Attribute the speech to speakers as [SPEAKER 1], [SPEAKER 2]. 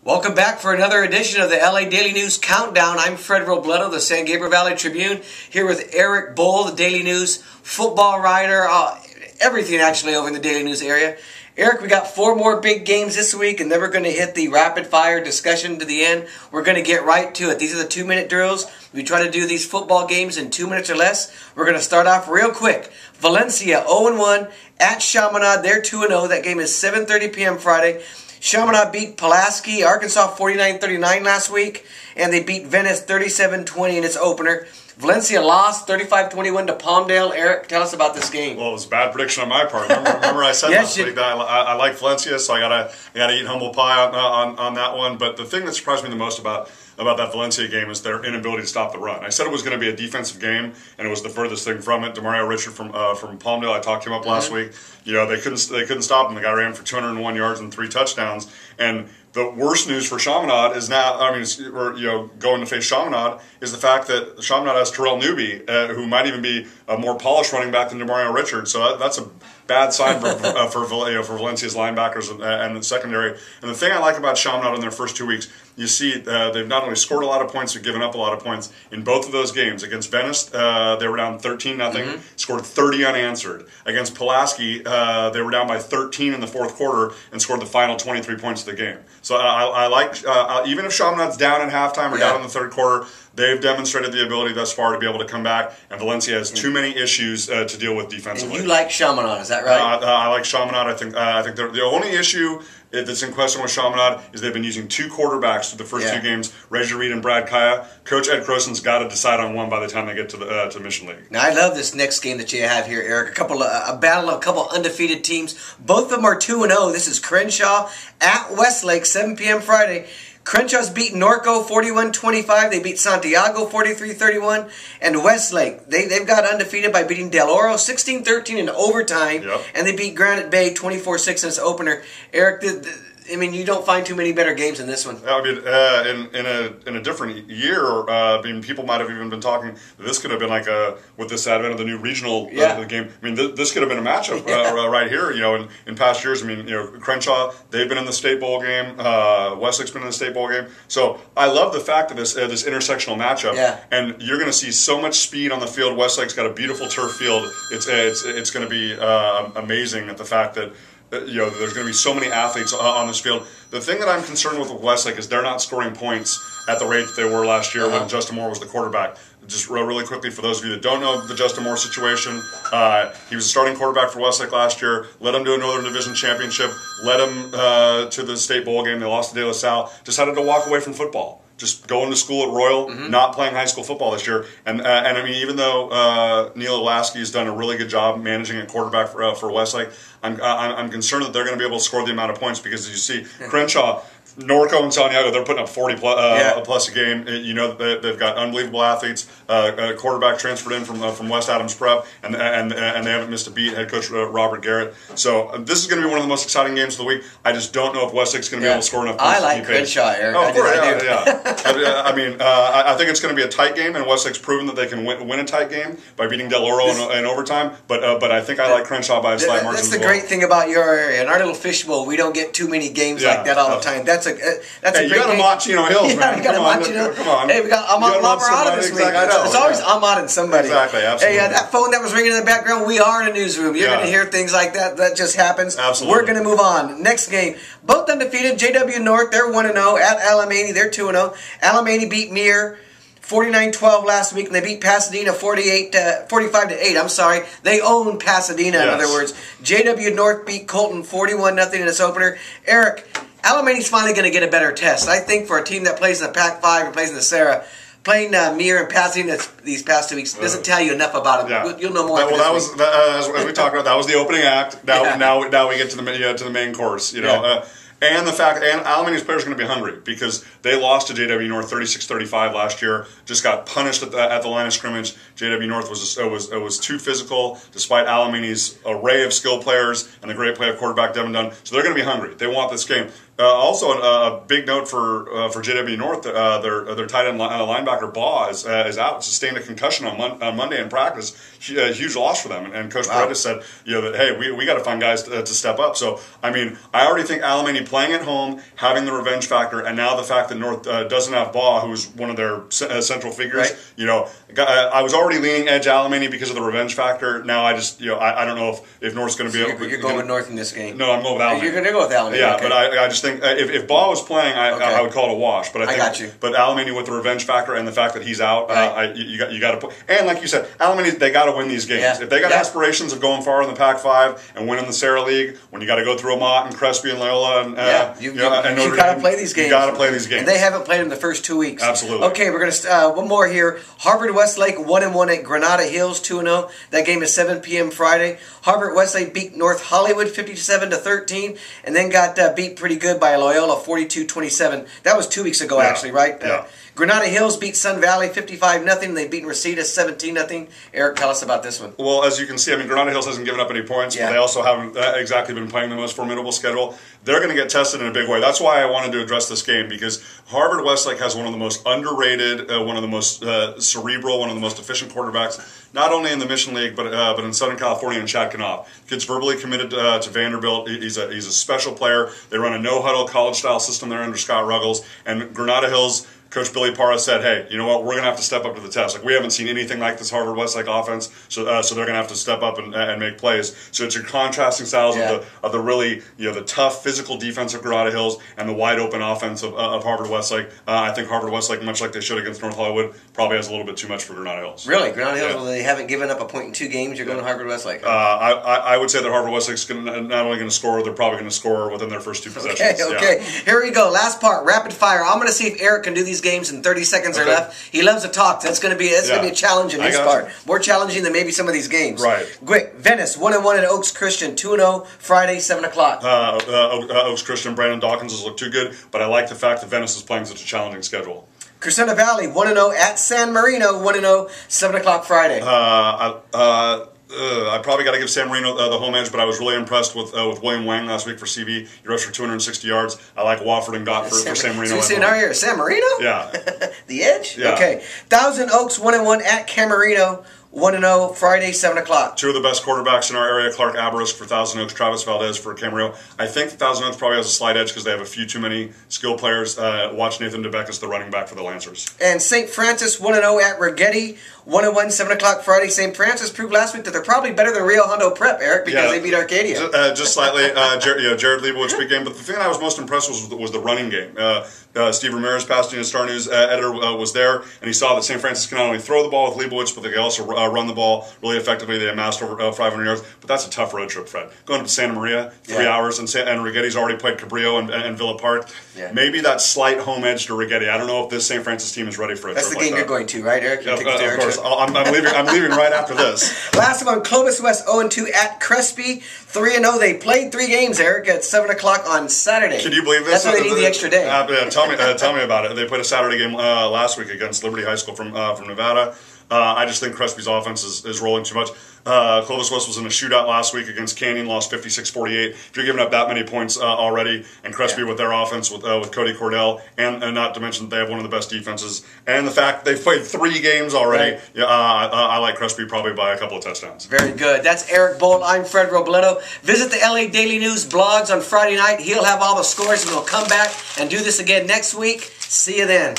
[SPEAKER 1] Welcome back for another edition of the LA Daily News Countdown. I'm Fred Robledo, the San Gabriel Valley Tribune, here with Erik Boal, the Daily News football writer, everything actually over in the Daily News area. Erik, we got 4 more big games this week, and then we're going to hit the rapid-fire discussion to the end. We're going to get right to it. These are the 2-minute drills. We try to do these football games in 2 minutes or less. We're going to start off real quick. Valencia 0-1 at Chaminade. They're 2-0. That game is 7:30 p.m. Friday. Chaminade beat Pulaski, Arkansas 49-39 last week, and they beat Venice 37-20 in its opener. Valencia lost 35-21 to Palmdale. Erik, tell us about this game.
[SPEAKER 2] Well, it was a bad prediction on my part. Remember I said last week that I like Valencia, so I gotta eat humble pie on that one. But the thing that surprised me the most about that Valencia game is their inability to stop the run. I said it was going to be a defensive game, and it was the furthest thing from it. Demario Richard from Palmdale, I talked him up last week. You know, they couldn't stop him. The guy ran for 201 yards and 3 touchdowns. And the worst news for Chaminade is now, going to face Chaminade, is the fact that Chaminade has Terrell Newby, who might even be a more polished running back than Demario Richard. So that's a bad sign for Valencia's linebackers and the secondary. And the thing I like about Chaminade in their first 2 weeks, you see they've not only scored a lot of points, they've given up a lot of points. In both of those games, against Venice, they were down 13-0, scored 30 unanswered. Against Pulaski, they were down by 13 in the fourth quarter and scored the final 23 points of the game. So I like, even if Chaminade's down at halftime or down in the third quarter, they've demonstrated the ability thus far to be able to come back, and Valencia has too many issues to deal with defensively.
[SPEAKER 1] And you like Chaminade, is that right?
[SPEAKER 2] I like Chaminade. I think the only issue that's in question with Chaminade is they've been using 2 quarterbacks for the first 2 games, Reggie Reed and Brad Kaya. Coach Ed Croson's got to decide on one by the time they get to the Mission League.
[SPEAKER 1] Now, I love this next game that you have here, Erik. A battle of a couple undefeated teams. Both of them are 2-0. This is Crenshaw at Westlake, 7 p.m. Friday. Crenshaw's beat Norco 41-25. They beat Santiago 43-31. And Westlake, they've got undefeated by beating Del Oro 16-13 in overtime. And they beat Granite Bay 24-6 in its opener. Erik, you don't find too many better games than this one.
[SPEAKER 2] I mean, in a different year, people might have even been talking that this could have been like with this advent of the new regional game. I mean, this could have been a matchup right here. You know, in past years, Crenshaw, they've been in the State Bowl game. Westlake's been in the State Bowl game. So I love the fact of this intersectional matchup. And you're going to see so much speed on the field. Westlake's got a beautiful turf field. It's going to be amazing at the fact that. There's going to be so many athletes on this field. The thing that I'm concerned with Westlake is they're not scoring points at the rate that they were last year when Justin Moore was the quarterback. Just really quickly, for those of you that don't know the Justin Moore situation, he was a starting quarterback for Westlake last year, led him to a Northern Division championship, led him to the State Bowl game. They lost to De La Salle, decided to walk away from football. Just going to school at Royal, not playing high school football this year. And even though Neil Lasky has done a really good job managing a quarterback for Westlake, I'm concerned that they're going to be able to score the amount of points because, as you see, Crenshaw, Norco and Santiago, they're putting up 40 plus a game. You know, they've got unbelievable athletes. A quarterback transferred in from West Adams Prep, and they haven't missed a beat. Head coach Robert Garrett. So this is going to be one of the most exciting games of the week. I just don't know if Westlake's going to be able to score enough points.
[SPEAKER 1] I like Crenshaw, Erik.
[SPEAKER 2] Oh, of course, I think it's going to be a tight game, and Westlake's proven that they can win a tight game by beating Del Oro in overtime. But I think I like Crenshaw by a slight margin.
[SPEAKER 1] That's the great thing about your area. In our little fishbowl, we don't get too many games like that all the time. That's a great
[SPEAKER 2] you got Amachino Hills, man.
[SPEAKER 1] You got Amachino.
[SPEAKER 2] Come on.
[SPEAKER 1] Hey, we got Amat Lamarada this week. It's always Amat and somebody.
[SPEAKER 2] Exactly, absolutely.
[SPEAKER 1] Hey, that phone that was ringing in the background, we are in a newsroom. You're going to hear things like that. That just happens.
[SPEAKER 2] Absolutely.
[SPEAKER 1] We're going to move on. Next game. Both undefeated. JW North, they're 1-0. At Alemany, they're 2-0. Alemany beat Muir 49-12 last week, and they beat Pasadena 45-8. I'm sorry. They own Pasadena, in other words. JW North beat Colton 41-0 in its opener. Erik, Alemany's finally going to get a better test. I think for a team that plays in the Pac-5 and plays in the Sarah, playing Muir and Pasadena these past 2 weeks doesn't tell you enough about it. You'll know more.
[SPEAKER 2] As we talked about, that was the opening act. Now we get to the main course. And the fact, and Alemany's players are going to be hungry because they lost to JW North 36-35 last year. Just got punished at the line of scrimmage. JW North was too physical, despite Alemany's array of skill players and the great play of quarterback Devin Dunn. So they're going to be hungry. They want this game. Also, a big note for JW North, their tight end linebacker Boal is out, sustained a concussion on Monday in practice. A huge loss for them. And Coach Paredes said, that hey, we got to find guys to step up. So I mean, I already think Alemany playing at home, having the revenge factor, and now the fact that North doesn't have Boal, who's one of their central figures. Right. I was already leaning edge Alemany because of the revenge factor. Now I just I don't know if North's going to be able.
[SPEAKER 1] You're going with North in this game.
[SPEAKER 2] No, I'm going with Alemany.
[SPEAKER 1] You're going to go with Alemany.
[SPEAKER 2] Yeah,
[SPEAKER 1] okay.
[SPEAKER 2] but I just think if Boal was playing, I would call it a wash. But I
[SPEAKER 1] got you.
[SPEAKER 2] But Alemany with the revenge factor and the fact that he's out,
[SPEAKER 1] right.
[SPEAKER 2] you got to put. And like you said, Alemany, they got to win these games.
[SPEAKER 1] Yeah.
[SPEAKER 2] If they got aspirations of going far in the Pac-5 and winning the Sarah League, when you got to go through Amat and Crespi and Loyola, and
[SPEAKER 1] you got to play these games.
[SPEAKER 2] You got to play these games.
[SPEAKER 1] And they haven't played in the first 2 weeks.
[SPEAKER 2] Absolutely.
[SPEAKER 1] Okay, we're gonna one more here. Harvard Westlake 1-1 at Granada Hills 2-0. That game is 7 p.m. Friday. Harvard Westlake beat North Hollywood 57-13, and then got beat pretty good by Loyola 42-27. That was 2 weeks ago, actually, right?
[SPEAKER 2] Yeah.
[SPEAKER 1] Granada Hills beat Sun Valley 55-0. They beat Reseda 17-0. Eric, tell us about this one.
[SPEAKER 2] Well, as you can see, I mean, Granada Hills hasn't given up any points, but they also haven't exactly been playing the most formidable schedule. They're going to get tested in a big way. That's why I wanted to address this game, because Harvard Westlake has one of the most underrated, one of the most cerebral, one of the most efficient quarterbacks, not only in the Mission League, but in Southern California, in Chad Knopf. Kid's verbally committed to Vanderbilt. He's a special player. They run a no-huddle college-style system there under Scott Ruggles, and Granada Hills, Coach Billy Parra said, hey, you know what, we're going to have to step up to the test. Like, we haven't seen anything like this Harvard Westlake offense, so they're going to have to step up and make plays. So it's your contrasting styles of the really, the tough physical defense of Granada Hills and the wide open offense of Harvard Westlake. I think Harvard Westlake, much like they should against North Hollywood, probably has a little bit too much for Granada Hills.
[SPEAKER 1] Really? Granada Hills, well, they haven't given up a point in 2 games. You're going to Harvard Westlake.
[SPEAKER 2] I would say that Harvard Westlake's not only going to score, they're probably going to score within their first 2 possessions.
[SPEAKER 1] Okay. Here we go. Last part, rapid fire. I'm going to see if Eric can do these games in 30 seconds are left. He loves to talk. That's going to be a challenge in this part. More challenging than maybe some of these games.
[SPEAKER 2] Right.
[SPEAKER 1] Quick. Venice 1-1 at Oaks Christian 2-0 Friday 7 o'clock.
[SPEAKER 2] Oaks Christian, Brandon Dawkins has looked too good, but I like the fact that Venice is playing such a challenging schedule.
[SPEAKER 1] Crescenta Valley 1-0 at San Marino 1-0 7 o'clock Friday.
[SPEAKER 2] I probably got to give San Marino the home edge, but I was really impressed with William Wang last week for CV. He rushed for 260 yards. I like Wofford and Gott for San Marino.
[SPEAKER 1] So we see an area San Marino?
[SPEAKER 2] Yeah.
[SPEAKER 1] The edge?
[SPEAKER 2] Yeah.
[SPEAKER 1] Okay. Thousand Oaks 1-1 at Camarino 1-0 Friday 7 o'clock.
[SPEAKER 2] 2 of the best quarterbacks in our area, Clark Abarisk for Thousand Oaks, Travis Valdez for Camarillo. I think Thousand Oaks probably has a slight edge because they have a few too many skill players. Watch Nathan DeBeckus, the running back for the Lancers. And
[SPEAKER 1] St. Francis 1-0 at Rigetti 1-1 7 o'clock Friday. St. Francis proved last week that they're probably better than Rio Hondo Prep, Eric, because they beat Arcadia.
[SPEAKER 2] Just slightly. Jared Leibowitz, big game. But the thing I was most impressed was the running game. Steve Ramirez, Pasadena Star News editor, was there, and he saw that St. Francis can not only throw the ball with Leibowitz, but they can also run the ball really effectively. They amassed over 500 yards. But that's a tough road trip, Fred. Going up to Santa Maria, 3 hours, and Rigetti's already played Cabrillo and Villa Park. Yeah. Maybe that slight home edge to Rigetti. I don't know if this St. Francis team is ready for it.
[SPEAKER 1] That's the game you're going to, right, Eric?
[SPEAKER 2] Of course. I'm leaving right after this.
[SPEAKER 1] Last one, Clovis West 0-2 at Crespi 3-0. They played 3 games, Eric, at 7 o'clock on Saturday.
[SPEAKER 2] Can you believe this?
[SPEAKER 1] That's why they need the extra day.
[SPEAKER 2] Tell me about it. They played a Saturday game last week against Liberty High School from Nevada. I just think Crespi's offense is rolling too much. Clovis West was in a shootout last week against Canyon, lost 56-48. If you're giving up that many points already, and Crespi with their offense with Cody Cordell, and not to mention that they have one of the best defenses, and the fact they've played 3 games already, I like Crespi probably by a couple of touchdowns.
[SPEAKER 1] Very good. That's Erik Boal. I'm Fred Robledo. Visit the LA Daily News blogs on Friday night. He'll have all the scores, and we'll come back and do this again next week. See you then.